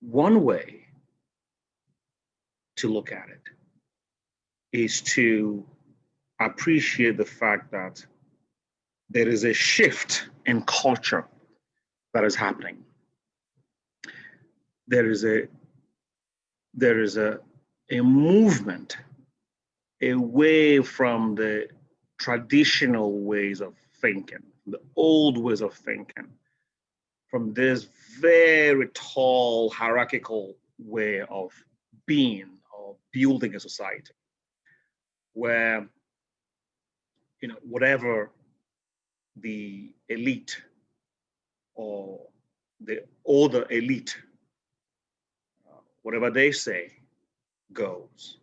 one way to look at it is to appreciate the fact that there is a shift in culture that is happening. There is a movement away from the traditional ways of thinking, the old ways of thinking, from this very tall hierarchical way of being or building a society, where whatever the elite or the older elite, whatever they say goes.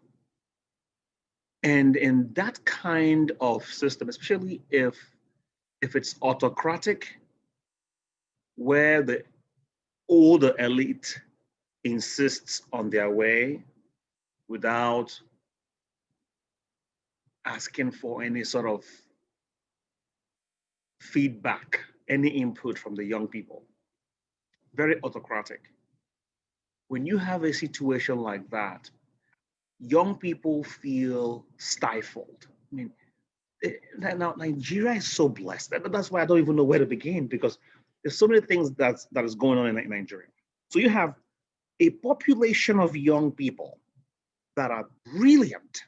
And in that kind of system, especially if it's autocratic, where the older elite insists on their way without asking for any sort of feedback, any input from the young people, very autocratic. When you have a situation like that, young people feel stifled. I mean, now Nigeria is so blessed. That's why I don't even know where to begin, because there's so many things that is going on in Nigeria. So you have a population of young people that are brilliant,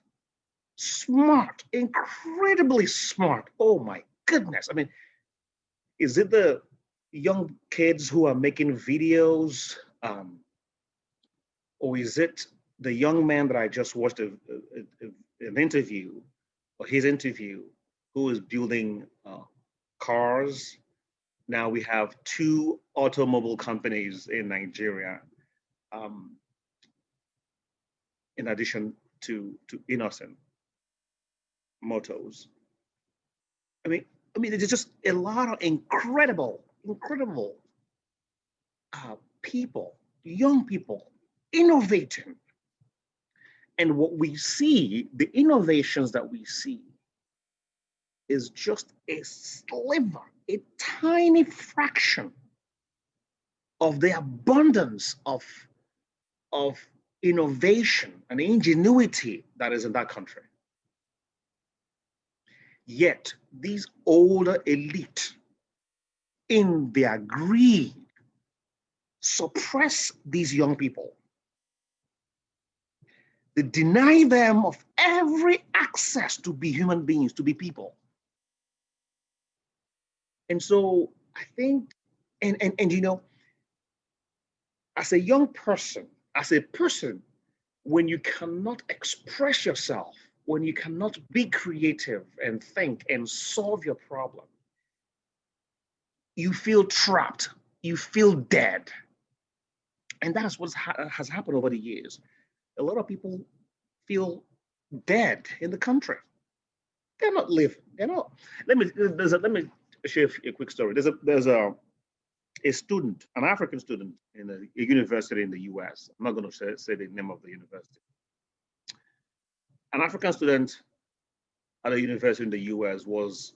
smart, incredibly smart. Oh my goodness. I mean, is it the young kids who are making videos? Or is it the young man that I just watched an interview, or his interview, who is building cars? Now we have 2 automobile companies in Nigeria, in addition to Innocent Motors. I mean, there's just a lot of incredible people, young people, innovating. And what we see, the innovations that we see, is just a sliver, a tiny fraction of the abundance of innovation and ingenuity that is in that country. Yet these older elite, in their greed, suppress these young people. They deny them of every access to be human beings, to be people. And so I think, and as a young person, when you cannot express yourself, when you cannot be creative and think and solve your problem, you feel trapped, you feel dead. And that's what has happened over the years. A lot of people feel dead in the country. They're not living. They're not. Let me share a quick story. There's a student, an African student in a university in the US. I'm not going to say the name of the university. An African student at a university in the US was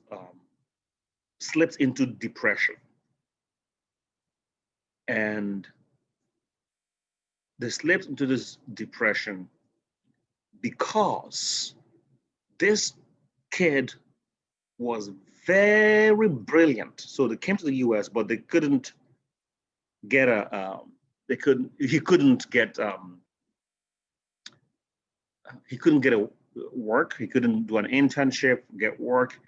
slipped into depression. And they slipped into this depression because this kid was very brilliant. So they came to the US, but they couldn't get he couldn't get a work. He couldn't do an internship, get work.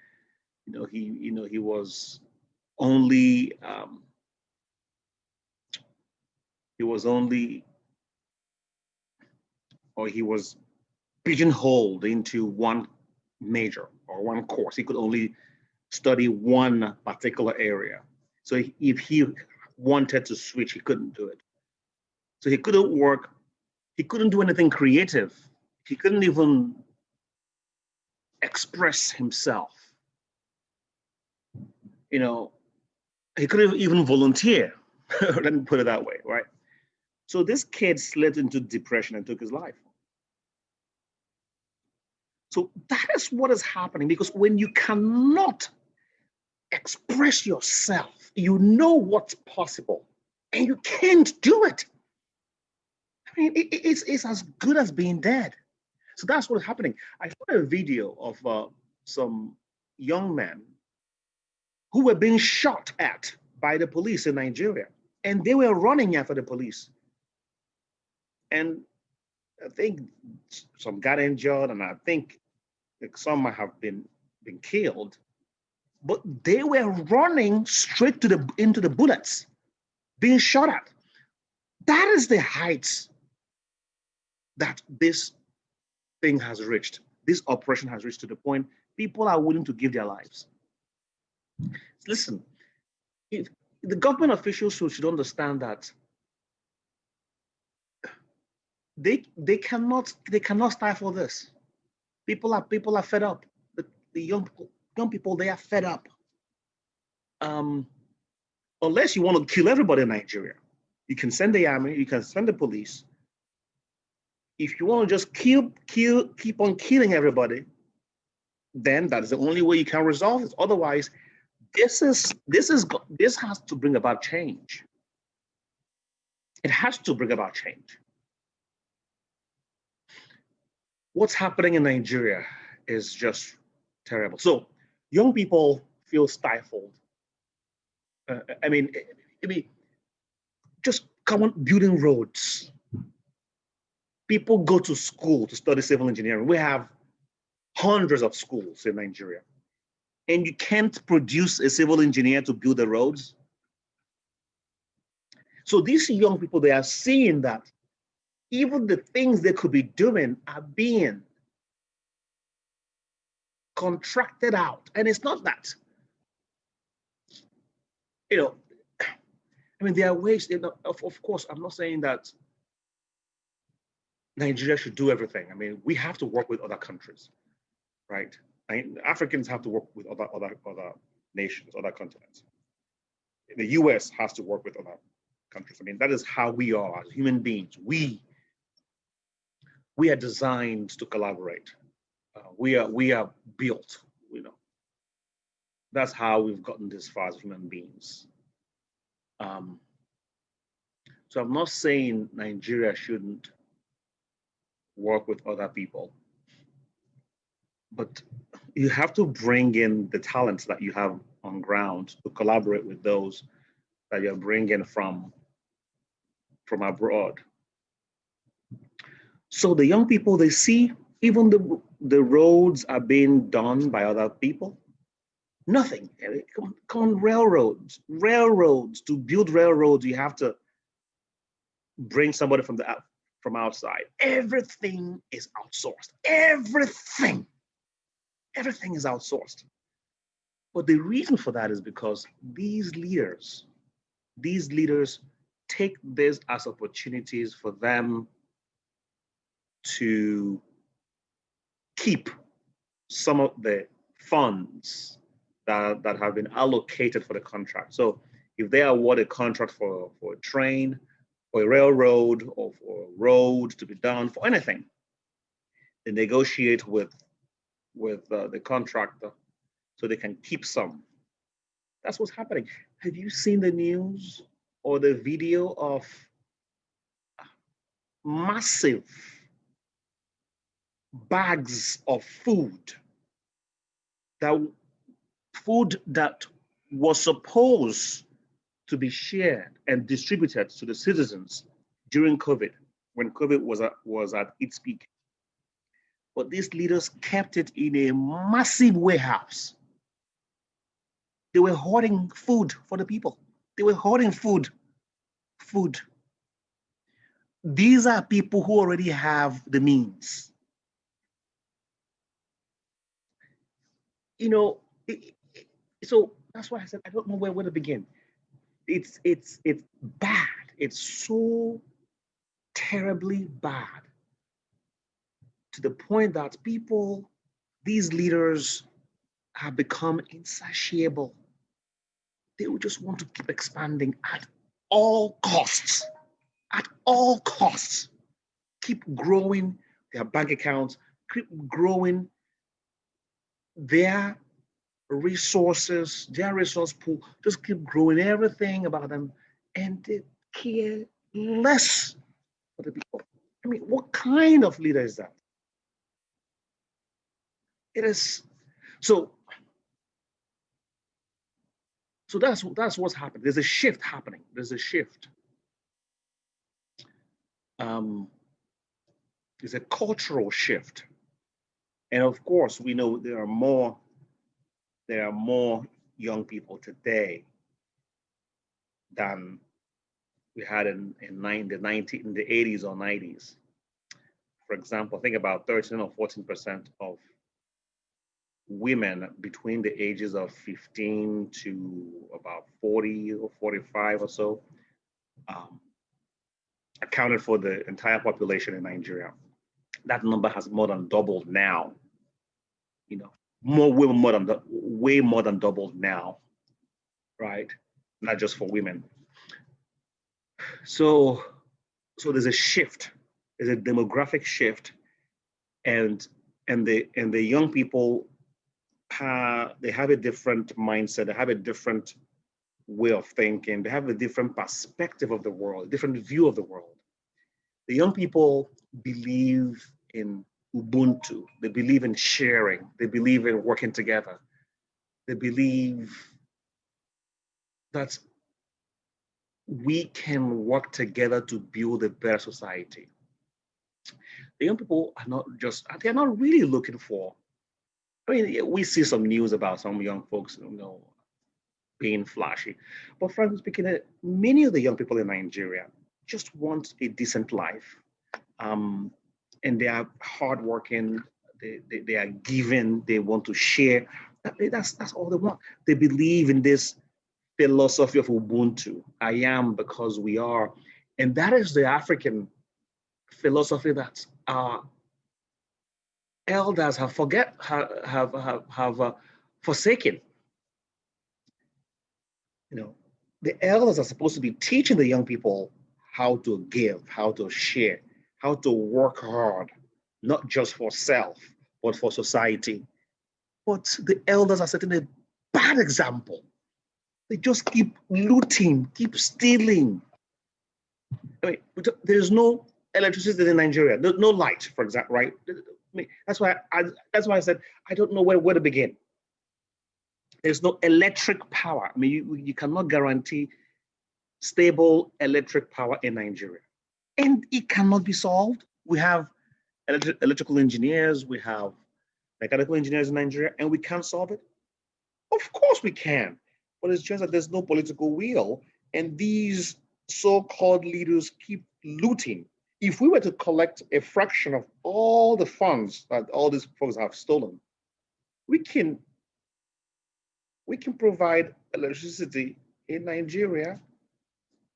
He was only he was pigeonholed into one major or one course. He could only study one particular area. So if he wanted to switch, he couldn't do it. So he couldn't work. He couldn't do anything creative. He couldn't even express himself. He couldn't even volunteer. Let me put it that way, right? So this kid slipped into depression and took his life. So that is what is happening, because when you cannot express yourself, you know what's possible, and you can't do it. I mean, it's as good as being dead. So that's what's happening. I saw a video of some young men who were being shot at by the police in Nigeria, and they were running after the police. And I think some got injured, and I think some might have been killed. But they were running straight to into the bullets, being shot at. That is the heights that this thing has reached. This operation has reached to the point people are willing to give their lives. Listen, if the government officials should understand that they cannot stifle this. People are fed up. The young people, they are fed up. Unless you want to kill everybody in Nigeria, you can send the army, you can send the police. If you want to just keep on killing everybody, then that is the only way you can resolve it. Otherwise, this has to bring about change. It has to bring about change. What's happening in Nigeria is just terrible. So young people feel stifled. I mean, just come on, building roads. People go to school to study civil engineering. We have hundreds of schools in Nigeria, and you can't produce a civil engineer to build the roads. So these young people, they are seeing that even the things they could be doing are being contracted out. And it's not that, I mean, there are ways, of course, I'm not saying that Nigeria should do everything. I mean, we have to work with other countries, right? Africans have to work with other nations, other continents. The US has to work with other countries. I mean, that is how we are as human beings. We are designed to collaborate. We are built, That's how we've gotten this far as human beings. So I'm not saying Nigeria shouldn't work with other people, but you have to bring in the talents that you have on ground to collaborate with those that you're bringing from abroad. So the young people, they see even the roads are being done by other people. Nothing. Come on, railroads. To build railroads, you have to bring somebody from outside. Everything is outsourced. Everything is outsourced. But the reason for that is because these leaders take this as opportunities for them to keep some of the funds that have been allocated for the contract. So if they award a contract for a train or a railroad or for a road to be done, for anything, they negotiate with the contractor so they can keep some. That's what's happening. Have you seen the news or the video of massive bags of food that was supposed to be shared and distributed to the citizens during COVID, when COVID was at its peak? But these leaders kept it in a massive warehouse. They were hoarding food for the people. They were hoarding food. These are people who already have the means. So that's why I said I don't know where to begin. It's bad. It's so terribly bad, to the point that these leaders have become insatiable. They will just want to keep expanding at all costs. At all costs. Keep growing their bank accounts, keep growing their resources, their resource pool, just keep growing everything about them, and they care less for the people. mean, what kind of leader is that? It is so. So that's what's happening. There's a shift happening. There's a shift. There's a cultural shift, and of course, we know there are more young people today than we had in the 80s or 90s. For example, I think about 13 or 14% of women between the ages of 15 to about 40 or 45 or so accounted for the entire population in Nigeria. That number has more than doubled now. You know, way more than doubled now, right? Not just for women. So there's a shift. There's a demographic shift, and the young people they have a different mindset. They have a different way of thinking. They have a different perspective of the world, a different view of the world. The young people believe in Ubuntu. They believe in sharing. They believe in working together. They believe that we can work together to build a better society. The young people they're not really looking for, I mean, we see some news about some young folks, being flashy. But frankly speaking, many of the young people in Nigeria just want a decent life. And they are hardworking, they are giving, they want to share. That's all they want. They believe in this philosophy of Ubuntu. I am because we are. And that is the African philosophy that our elders have forsaken. The elders are supposed to be teaching the young people how to give, how to share, how to work hard, not just for self, but for society. But the elders are setting a bad example. They just keep looting, keep stealing. I mean, there's no electricity in Nigeria. There's no light, for example, right? I mean, that's why I said I don't know where to begin. There's no electric power. I mean, you cannot guarantee stable electric power in Nigeria. And it cannot be solved. We have electrical engineers, we have mechanical engineers in Nigeria, and we can't solve it. Of course we can, but it's just that there's no political will, and these so-called leaders keep looting. If we were to collect a fraction of all the funds that all these folks have stolen, we can provide electricity in Nigeria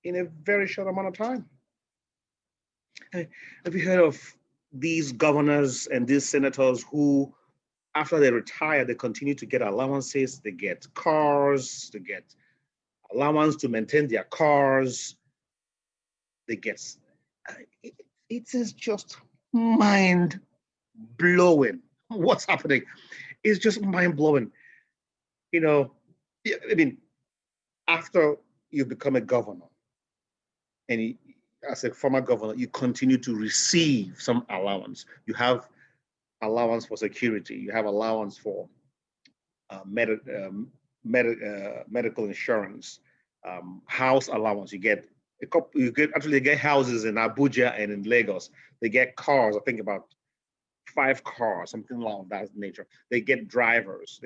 in a very short amount of time. Have you heard of these governors and these senators who, after they retire, they continue to get allowances, they get cars, they get allowance to maintain their cars, they get, it is just mind-blowing what's happening. It's just mind-blowing. I mean, after you become a governor, and as a former governor, you continue to receive some allowance. You have allowance for security. You have allowance for medical insurance, house allowance. You get houses in Abuja and in Lagos. They get cars. I think about 5 cars, something along that nature. They get drivers.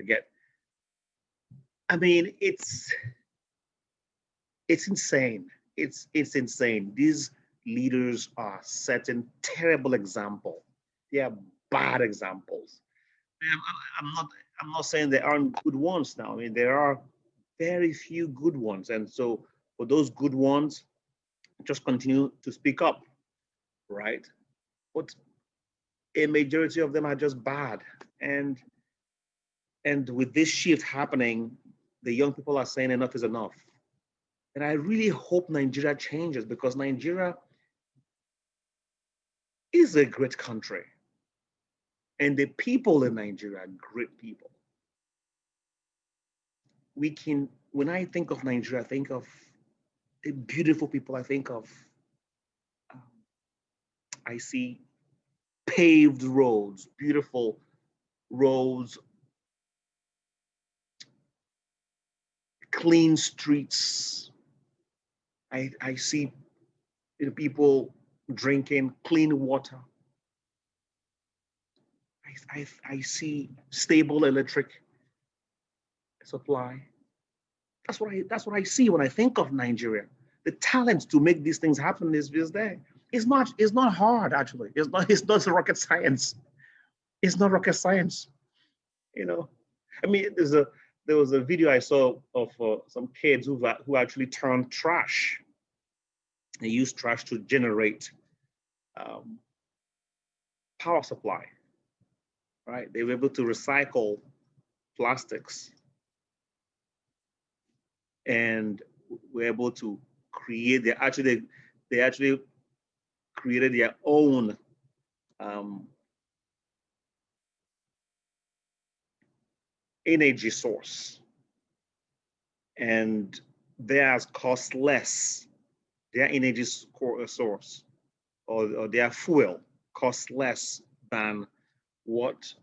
I mean, it's insane. It's insane. These leaders are setting terrible example. They are bad examples. I'm not saying there aren't good ones now. I mean, there are very few good ones, and so for those good ones, just continue to speak up, right? But a majority of them are just bad, and with this shift happening, the young people are saying enough is enough. And I really hope Nigeria changes, because Nigeria is a great country. And the people in Nigeria are great people. When I think of Nigeria, I think of the beautiful people. I think of I see paved roads, beautiful roads, clean streets. I see people drinking clean water. I see stable electric supply. That's what I see when I think of Nigeria. The talent to make these things happen is there. It's not hard actually. It's not rocket science. It's not rocket science. You know, I mean, there was a video I saw of some kids who actually turned trash. They used trash to generate um, power supply. Right? They were able to recycle plastics and were able to create they actually created their own um, energy source, and theirs cost less. Their energy source or their fuel costs less than what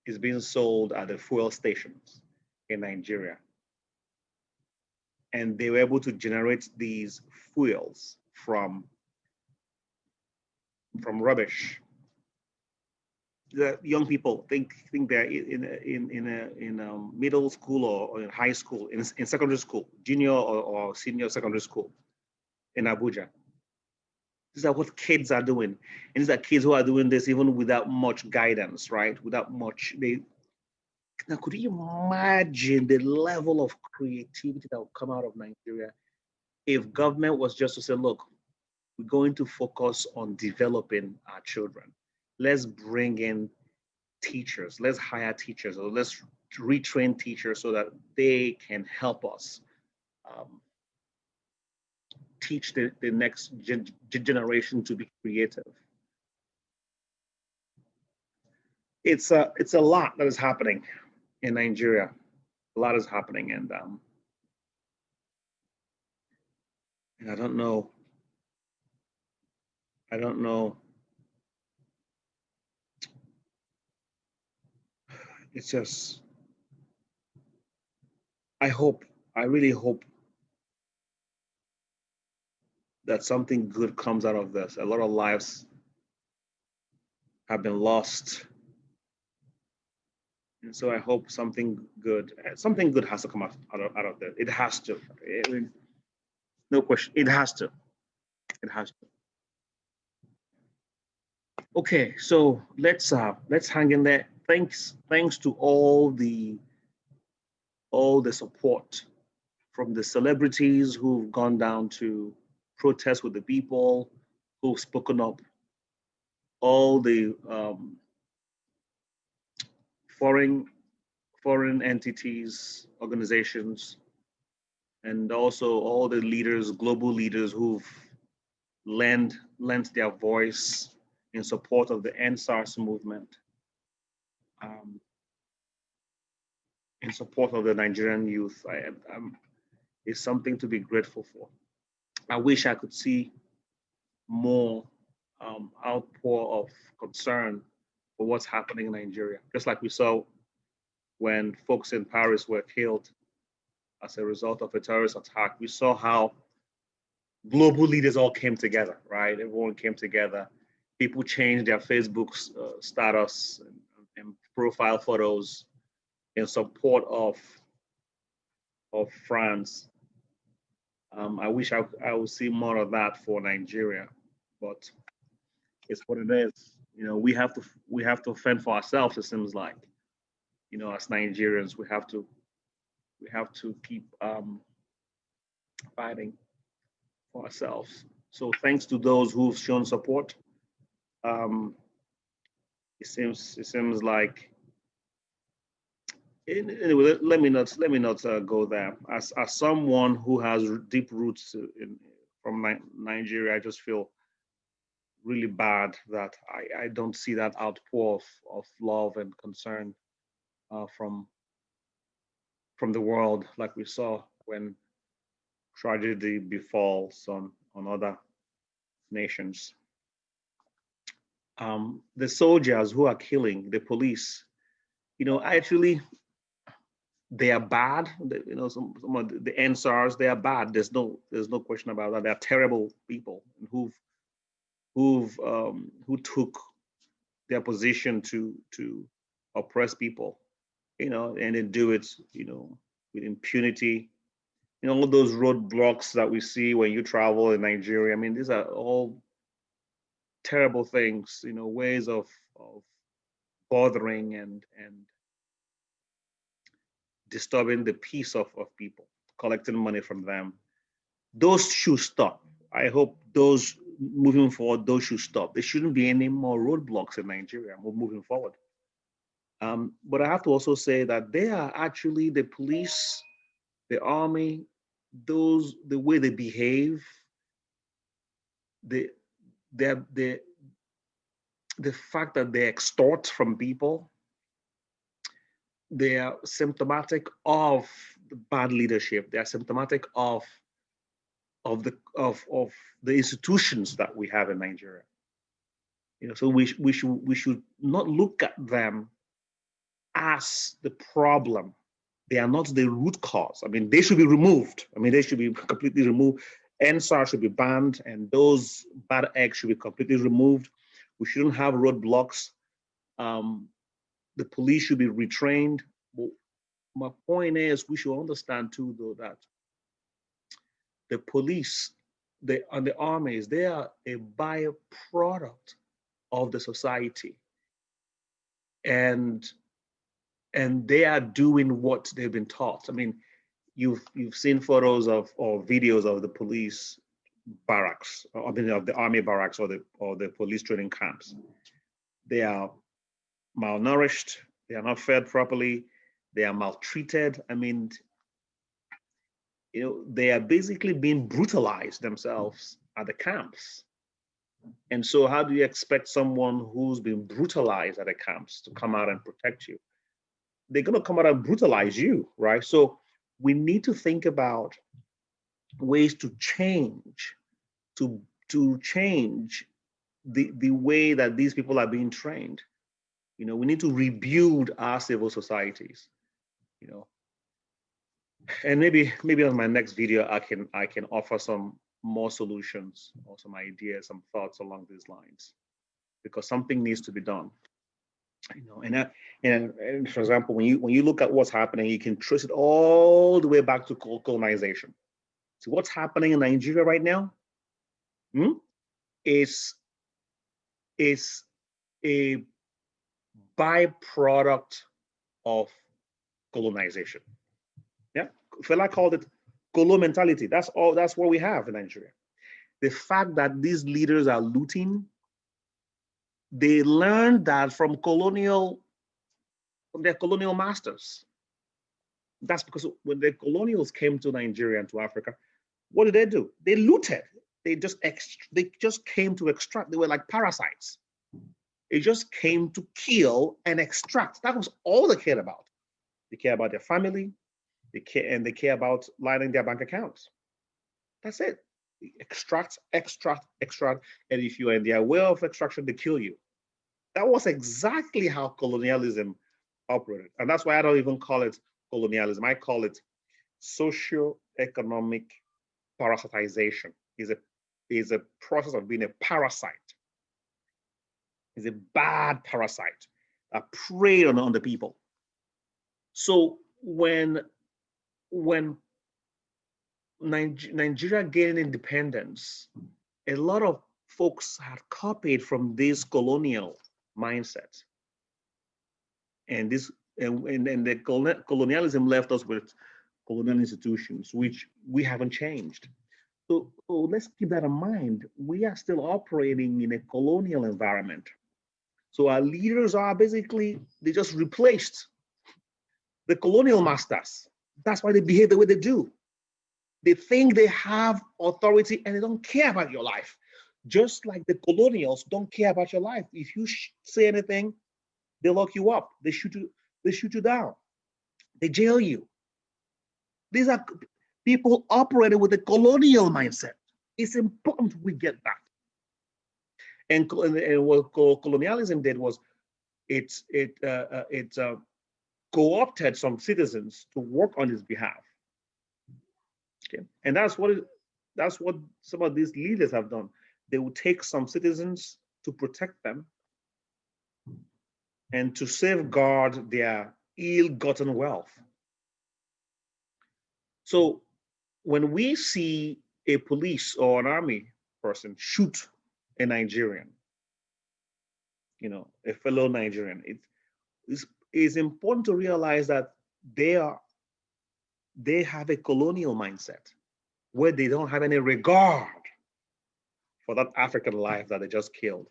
is being sold at the fuel stations in Nigeria. And they were able to generate these fuels from rubbish. The young people think they're in middle school or in high school, in secondary school, junior or senior secondary school in Abuja. These are what kids are doing, and these are kids who are doing this even without much guidance, right? Without much. Now, could you imagine the level of creativity that would come out of Nigeria if government was just to say, look, we're going to focus on developing our children. Let's bring in teachers, let's hire teachers, or let's retrain teachers so that they can help us teach the next generation to be creative. It's a lot that is happening in Nigeria. A lot is happening, and I don't know. I don't know. It's just, I really hope that something good comes out of this. A lot of lives have been lost. And so I hope something good has to come out of this. It has to. No question. It has to. It has to. Okay, so let's hang in there. Thanks to all the support from the celebrities who've gone down to protest with the people, who've spoken up, all the foreign entities, organizations, and also all the leaders, global leaders who've lent their voice in support of the End Sars movement, in support of the Nigerian youth. It's something to be grateful for. I wish I could see more outpour of concern for what's happening in Nigeria, just like we saw when folks in Paris were killed as a result of a terrorist attack. We saw how global leaders all came together, right? Everyone came together. People changed their Facebook status and profile photos in support of France. I wish I would see more of that for Nigeria, but it's what it is. We have to fend for ourselves. It seems like, as Nigerians, we have to keep fighting for ourselves. So thanks to those who've shown support. It seems like, anyway. Let me not go there. As someone who has deep roots from Nigeria, I just feel really bad that I don't see that outpour of love and concern from the world like we saw when tragedy befalls on other nations. The soldiers who are killing the police, actually they are bad. Some of the Sars, they are bad. There's no question about that. They are terrible people who took their position to oppress people, and they do it, with impunity. All those roadblocks that we see when you travel in Nigeria. I mean, these are all terrible things, ways of bothering and disturbing the peace of people, collecting money from them. Those should stop. I hope those moving forward, those should stop. There shouldn't be any more roadblocks in Nigeria moving forward. But I have to also say that they are actually the police, the army, the way they behave, the the the fact that they extort from people, they are symptomatic of the bad leadership. They are symptomatic of the institutions that we have in Nigeria. So we should not look at them as the problem. They are not the root cause. I mean, they should be removed. I mean, they should be completely removed. NSAR should be banned, and those bad eggs should be completely removed. We shouldn't have roadblocks. The police should be retrained. But my point is, we should understand too, though, that the police, and the armies, they are a byproduct of the society, and they are doing what they've been taught. I mean, you've seen photos of or videos of the police barracks, I mean, of the army barracks or the police training camps. They are malnourished. They are not fed properly. They are maltreated. I mean, they are basically being brutalized themselves at the camps. And so how do you expect someone who's been brutalized at the camps to come out and protect you? They're going to come out and brutalize you, right? So we need to think about ways to change, to change the way that these people are being trained. We need to rebuild our civil societies, and maybe on my next video I can offer some more solutions or some ideas, some thoughts along these lines, because something needs to be done. And for example, when you look at what's happening, you can trace it all the way back to colonization. So what's happening in Nigeria right now is a byproduct of colonization. Yeah, Fela called it Kolo mentality. That's all. That's what we have in Nigeria. The fact that these leaders are looting, they learned that from their colonial masters. That's because when the colonials came to Nigeria and to Africa, what did they do? They looted. They just came to extract. They were like parasites. They just came to kill and extract. That was all they cared about. They care about their family. They care about lining their bank accounts. That's it. Extract, extract, extract. And if you are in their way of extraction, they kill you. That was exactly how colonialism operated. And that's why I don't even call it colonialism. I call it socio-economic parasitization. Is a process of being a parasite. Is a bad parasite that preyed on the people. So when Nigeria gained independence, a lot of folks had copied from this colonial mindset, and the colonialism left us with colonial institutions, which we haven't changed. So let's keep that in mind. We are still operating in a colonial environment. So our leaders are basically, they just replaced the colonial masters. That's why they behave the way they do. They think they have authority and they don't care about your life. Just like the colonials don't care about your life. If you say anything, they lock you up. They shoot you down. They jail you. These are people operating with a colonial mindset. It's important we get that. And what colonialism did was it co-opted some citizens to work on his behalf. Okay, and that's what some of these leaders have done. They will take some citizens to protect them and to safeguard their ill-gotten wealth. So when we see a police or an army person shoot a Nigerian, a fellow Nigerian, it's important to realize that they have a colonial mindset where they don't have any regard for that African life that they just killed.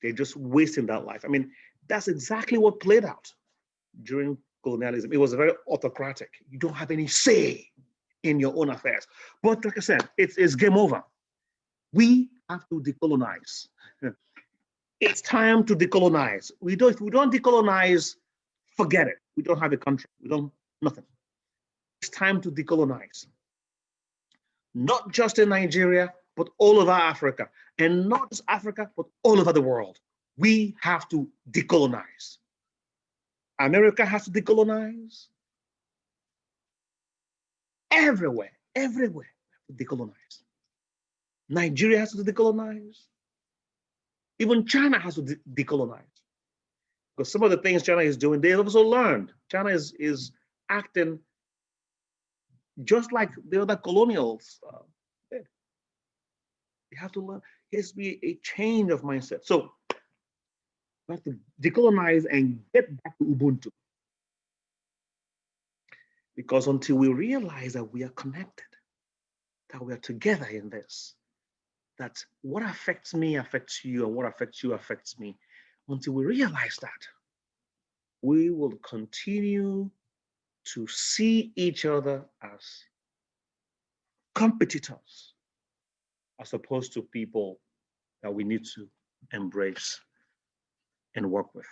They're just wasting that life. I mean, that's exactly what played out during colonialism. It was very autocratic. You don't have any say in your own affairs. But like I said, it's game over. We have to decolonize. It's time to decolonize. If we don't decolonize, forget it. We don't have a country. We don't, nothing. It's time to decolonize. Not just in Nigeria, but all over Africa. And not just Africa, but all over the world. We have to decolonize. America has to decolonize. Everywhere, decolonize. Nigeria has to decolonize. Even China has to decolonize. Because some of the things China is doing, they also learned. China is acting just like the other colonials did. You have to learn. It has to be a change of mindset. So we have to decolonize and get back to Ubuntu. Because until we realize that we are connected, that we are together in this, that what affects me affects you and what affects you affects me, until we realize that, we will continue to see each other as competitors, as opposed to people that we need to embrace and work with.